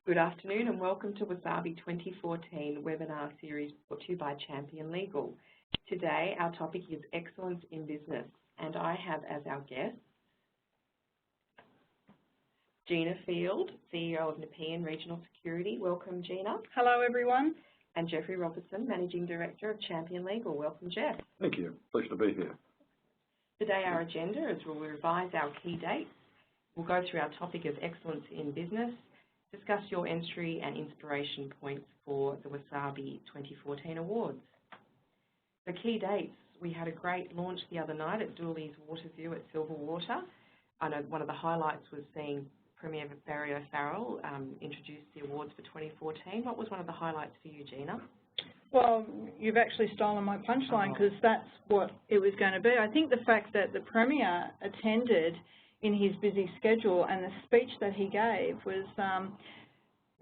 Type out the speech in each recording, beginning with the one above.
Good afternoon and welcome to WSABE 2014 webinar series brought to you by Champion Legal. Today our topic is Excellence in Business, and I have as our guest Gina Field, CEO of Nepean Regional Security. Welcome, Gina. Hello, everyone. And Geoff Roberson, Managing Director of Champion Legal. Welcome, Geoff. Thank you. Pleasure to be here. Today our agenda is we'll revise our key dates. We'll go through our topic of Excellence in Business, discuss your entry and inspiration points for the WSABE 2014 Awards. The key dates, we had a great launch the other night at Dooley's Waterview at Silverwater. I know one of the highlights was seeing Premier Barry O'Farrell introduce the awards for 2014. What was one of the highlights for you, Gina? Well, you've actually stolen my punchline because that's what it was going to be. I think the fact that the Premier attended in his busy schedule and the speech that he gave was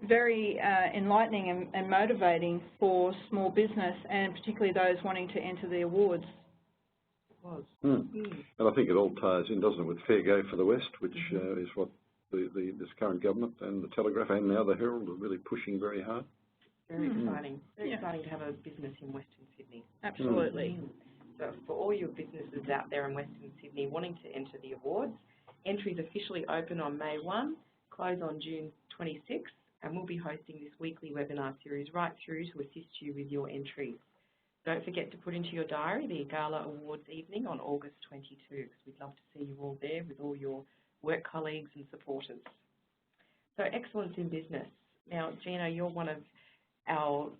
very enlightening and motivating for small business, and particularly those wanting to enter the awards. It was. And I think it all ties in, doesn't it, with Fair Go for the West, which is what this current government and the Telegraph and now the Herald are really pushing very hard. Very exciting. Very exciting to have a business in Western Sydney. Absolutely. So for all your businesses out there in Western Sydney wanting to enter the awards, entries officially open on May 1, close on June 26, and we'll be hosting this weekly webinar series right through to assist you with your entries. Don't forget to put into your diary the Gala Awards evening on August 22, because we'd love to see you all there with all your work colleagues and supporters. So Excellence in Business. Now, Gina, you're one of our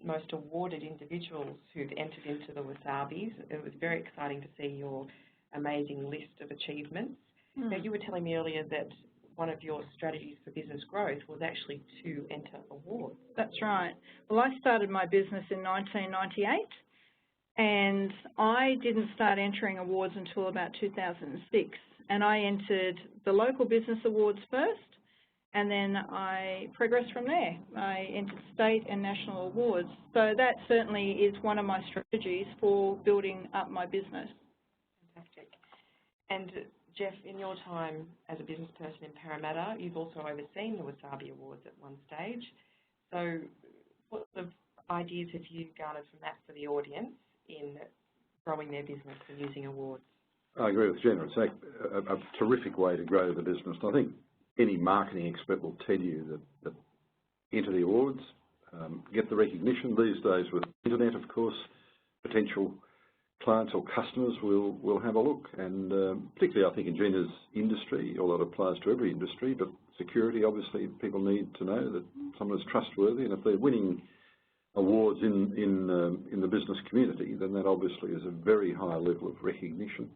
most awarded individuals who've entered into the WSABEs. It was very exciting to see your amazing list of achievements. Now, you were telling me earlier that one of your strategies for business growth was actually to enter awards. That's right. Well, I started my business in 1998, and I didn't start entering awards until about 2006. And I entered the local business awards first, and then I progressed from there. I entered state and national awards. So that certainly is one of my strategies for building up my business. Fantastic. And Geoff, in your time as a business person in Parramatta, you've also overseen the WSABE Awards at one stage. So what sort of ideas have you garnered from that for the audience in growing their business and using awards? I agree with Gina. It's a terrific way to grow the business. I think any marketing expert will tell you that enter the awards, get the recognition. These days with the internet, of course, potential clients or customers will have a look, and particularly I think in Gina's industry, although it applies to every industry, but security, obviously people need to know that someone is trustworthy, and if they're winning awards in the business community, then that obviously is a very high level of recognition.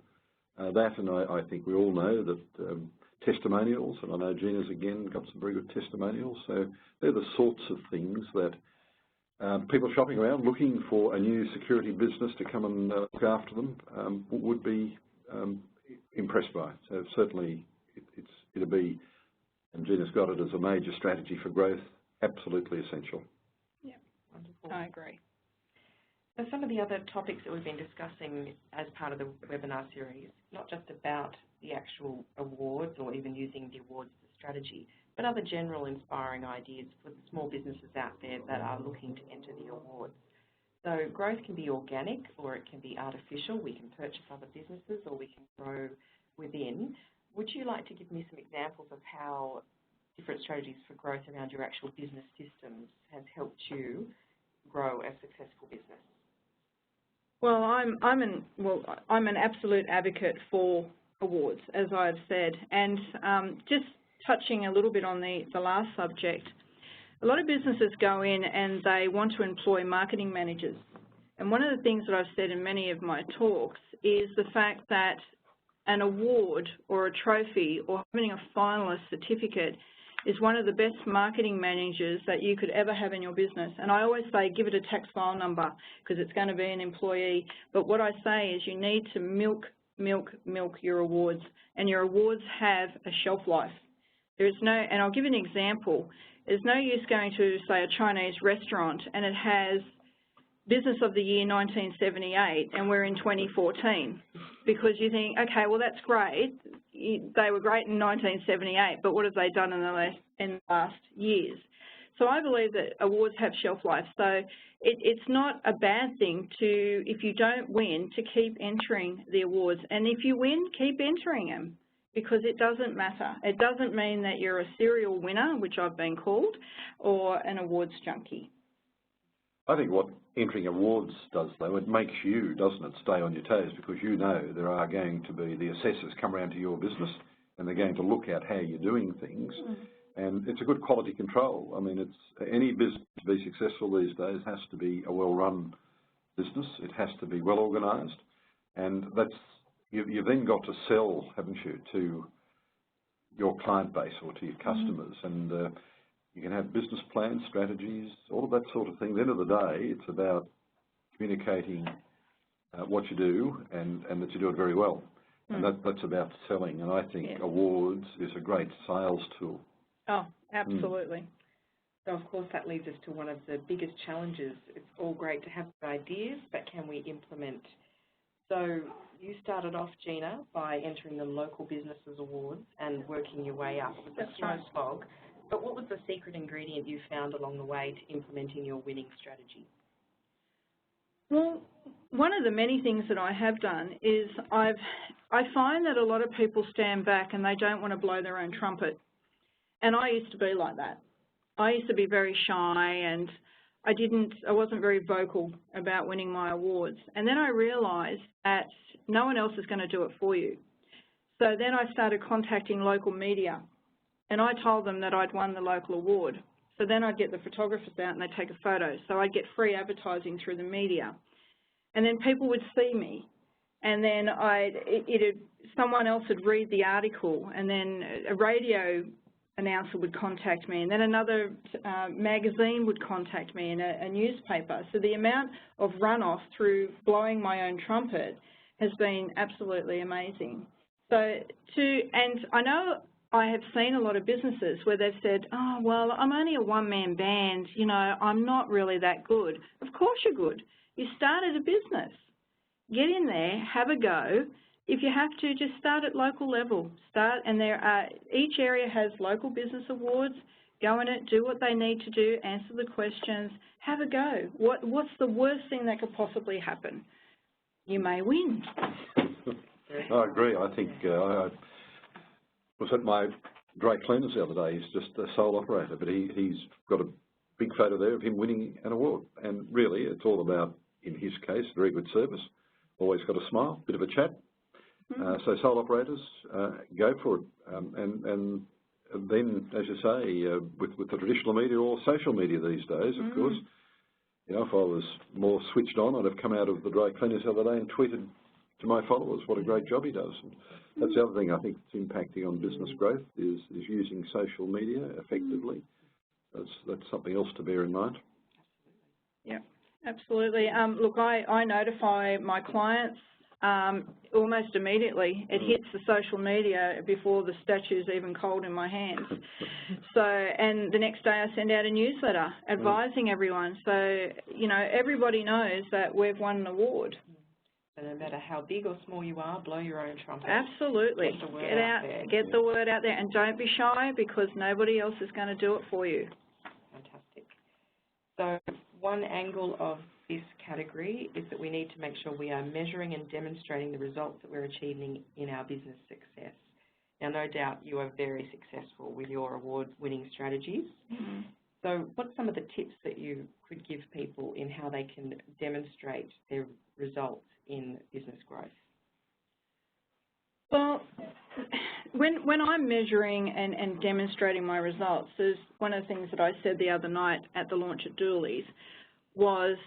That, and I think we all know that testimonials, and I know Gina's again got some very good testimonials, so they're the sorts of things that people shopping around looking for a new security business to come and look after them would be impressed by. So certainly it'll be, and Gina's got it as a major strategy for growth, absolutely essential. Yeah, wonderful. I agree. So some of the other topics that we've been discussing as part of the webinar series, not just about the actual awards or even using the awards as a strategy, but other general inspiring ideas for the small businesses out there that are looking to enter the awards. So growth can be organic or it can be artificial. We can purchase other businesses or we can grow within. Would you like to give me some examples of how different strategies for growth around your actual business systems has helped you grow a successful business? Well, I'm an absolute advocate for awards, as I've said, and just touching a little bit on the last subject, a lot of businesses go in and they want to employ marketing managers. And one of the things that I've said in many of my talks is the fact that an award or a trophy or having a finalist certificate is one of the best marketing managers that you could ever have in your business. And I always say give it a tax file number because it's going to be an employee. But what I say is you need to milk your awards, and your awards have a shelf life. There's no, and I'll give you an example. There's no use going to, say, a Chinese restaurant and it has Business of the Year 1978 and we're in 2014 because you think, okay, well, that's great. they were great in 1978, but what have they done in the last years? So I believe that awards have shelf life. So it's not a bad thing to, if you don't win, to keep entering the awards. And if you win, keep entering them, because it doesn't matter. It doesn't mean that you're a serial winner, which I've been called, or an awards junkie. I think what entering awards does, though, it makes you, doesn't it, stay on your toes, because you know there are going to be, the assessors come around to your business and they're going to look at how you're doing things. And it's a good quality control. I mean, it's any business to be successful these days has to be a well-run business. It has to be well-organised. And that's, you've then got to sell, haven't you, to your client base or to your customers. And you can have business plans, strategies, all of that sort of thing. At the end of the day, it's about communicating what you do and that you do it very well. And that's about selling. And I think awards is a great sales tool. Oh, absolutely. So, of course, that leads us to one of the biggest challenges. It's all great to have ideas, but can we implement? So you started off, Gina, by entering the Local Businesses Awards and working your way up with the slow slog. But what was the secret ingredient you found along the way to implementing your winning strategy? Well, one of the many things that I have done is I find that a lot of people stand back and they don't want to blow their own trumpet. And I used to be like that. I used to be very shy, and I wasn't very vocal about winning my awards. And then I realised that no one else is going to do it for you. So then I started contacting local media, and I told them that I'd won the local award. So then I'd get the photographers out and they'd take a photo. So I'd get free advertising through the media. And then people would see me. And then someone else would read the article, and then a radio announcer would contact me, and then another magazine would contact me, and a newspaper. So the amount of runoff through blowing my own trumpet has been absolutely amazing. And I know I have seen a lot of businesses where they've said, oh, well, I'm only a one-man band, you know, I'm not really that good. Of course you're good. You started a business. Get in there, have a go. If you have to, just start at local level. And each area has local business awards. Go in it, do what they need to do, answer the questions, have a go. What's the worst thing that could possibly happen? You may win. I agree. I think I was at my dry cleaners the other day. He's just a sole operator, but he's got a big photo there of him winning an award. And really, it's all about, in his case, very good service. Always got a smile, bit of a chat. So sole operators, go for it. And then, as you say, with the traditional media or social media these days, of course, you know, if I was more switched on, I'd have come out of the dry cleaners the other day and tweeted to my followers what a great job he does. And that's the other thing I think that's impacting on business growth is using social media effectively. That's something else to bear in mind. Yeah, absolutely. Look, I notify my clients almost immediately. It hits the social media before the statue's even cold in my hands. And the next day I send out a newsletter advising everyone. So, you know, everybody knows that we've won an award. So no matter how big or small you are, blow your own trumpet. Absolutely. Get the word out there, and don't be shy, because nobody else is going to do it for you. Fantastic. So one angle of this category is that we need to make sure we are measuring and demonstrating the results that we're achieving in our business success. Now, no doubt you are very successful with your award-winning strategies. So what's some of the tips that you could give people in how they can demonstrate their results in business growth? Well, when I'm measuring and demonstrating my results, there's one of the things that I said the other night at the launch at Dooley's was,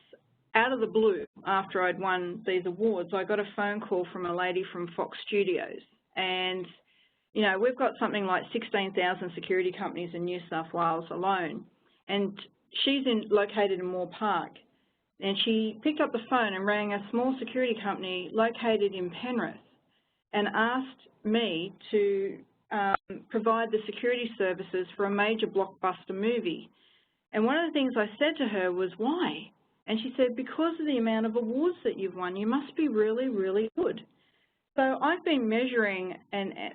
out of the blue, after I'd won these awards, I got a phone call from a lady from Fox Studios. And, you know, we've got something like 16,000 security companies in New South Wales alone. And she's located in Moore Park. And she picked up the phone and rang a small security company located in Penrith and asked me to provide the security services for a major blockbuster movie. And one of the things I said to her was, why? And she said, because of the amount of awards that you've won, you must be really, really good. So I've been measuring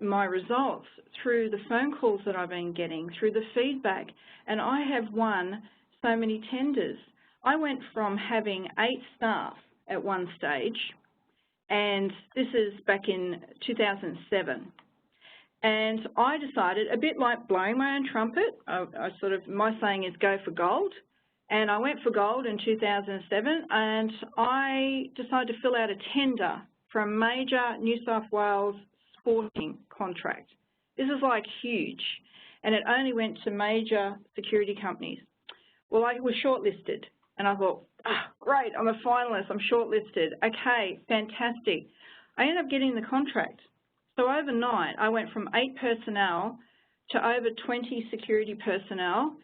my results through the phone calls that I've been getting, through the feedback, and I have won so many tenders. I went from having 8 staff at one stage, and this is back in 2007. And I decided, a bit like blowing my own trumpet, my saying is go for gold. And I went for gold in 2007, and I decided to fill out a tender for a major New South Wales sporting contract. This is like huge, and it only went to major security companies. Well, I was shortlisted, and I thought, great, I'm a finalist, I'm shortlisted. Okay, fantastic. I ended up getting the contract. So overnight, I went from 8 personnel to over 20 security personnel,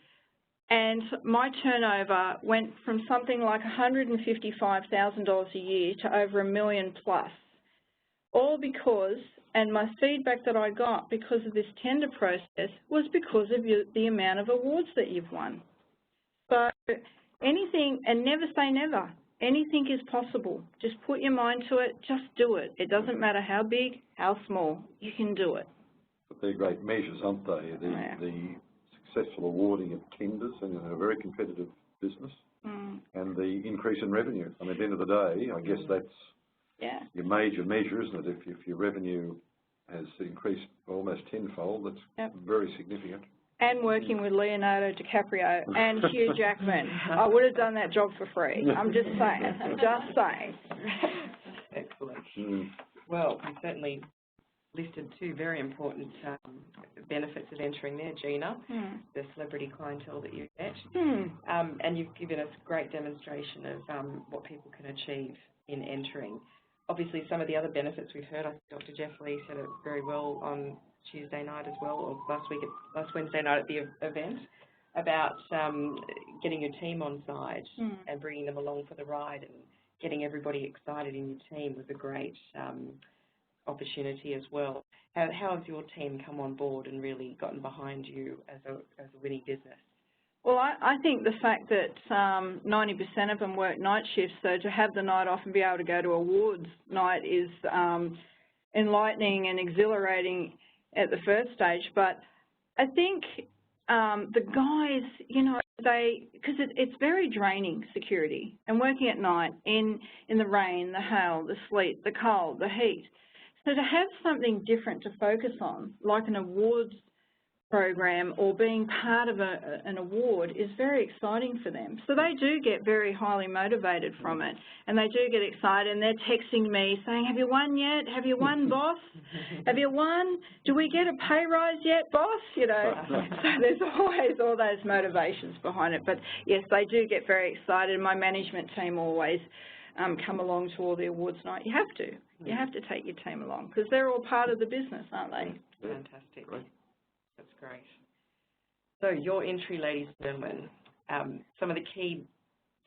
and my turnover went from something like $155,000 a year to over $1 million plus, all because, and my feedback that I got because of this tender process was because of the amount of awards that you've won. So anything, and never say never, anything is possible. Just put your mind to it, just do it. It doesn't matter how big, how small, you can do it. But they're great measures, aren't they? The successful awarding of tenders in a very competitive business, and the increase in revenue. I mean, at the end of the day, I guess that's your major measure, isn't it? If your revenue has increased almost tenfold, that's very significant. And working with Leonardo DiCaprio and Hugh Jackman. I would have done that job for free. I'm just saying. Just saying. Excellent. Well, we certainly listed 2 very important benefits of entering there, Gina, the celebrity clientele that you get, and you've given us a great demonstration of what people can achieve in entering. Obviously, some of the other benefits we've heard, I think Dr. Geoff Lee said it very well on Tuesday night as well, or last Wednesday night at the event, about getting your team on side and bringing them along for the ride, and getting everybody excited in your team was a great opportunity as well. How has your team come on board and really gotten behind you as a winning business? Well, I think the fact that 90% of them work night shifts, so to have the night off and be able to go to awards night is enlightening and exhilarating at the first stage. But I think the guys, you know, because it's very draining, security, and working at night in the rain, the hail, the sleet, the cold, the heat. So to have something different to focus on, like an awards program or being part of an award, is very exciting for them. So they do get very highly motivated from it, and they do get excited, and they're texting me saying, have you won yet? Have you won, boss? Have you won? Do we get a pay rise yet, boss? You know, so there's always all those motivations behind it. But yes, they do get very excited. My management team always come along to all the awards night. You have to. You have to take your team along because they're all part of the business, aren't they? Fantastic. Great. That's great. So your entry, ladies and gentlemen, some of the key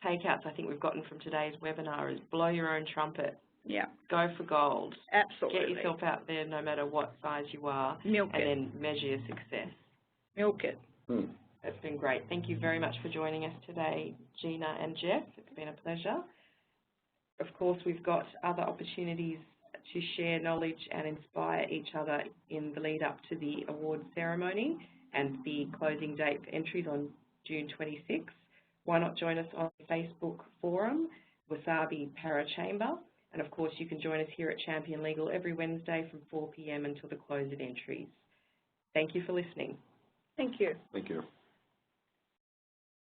takeouts I think we've gotten from today's webinar is blow your own trumpet. Yeah. Go for gold. Absolutely. Get yourself out there no matter what size you are. Milk it. And then measure your success. Milk it. That's been great. Thank you very much for joining us today, Gina and Geoff. It's been a pleasure. Of course, we've got other opportunities to share knowledge and inspire each other in the lead up to the awards ceremony and the closing date for entries on June 26th. Why not join us on the Facebook forum, WSABE Para Chamber, and of course you can join us here at Champion Legal every Wednesday from 4 p.m. until the close of entries. Thank you for listening. Thank you. Thank you.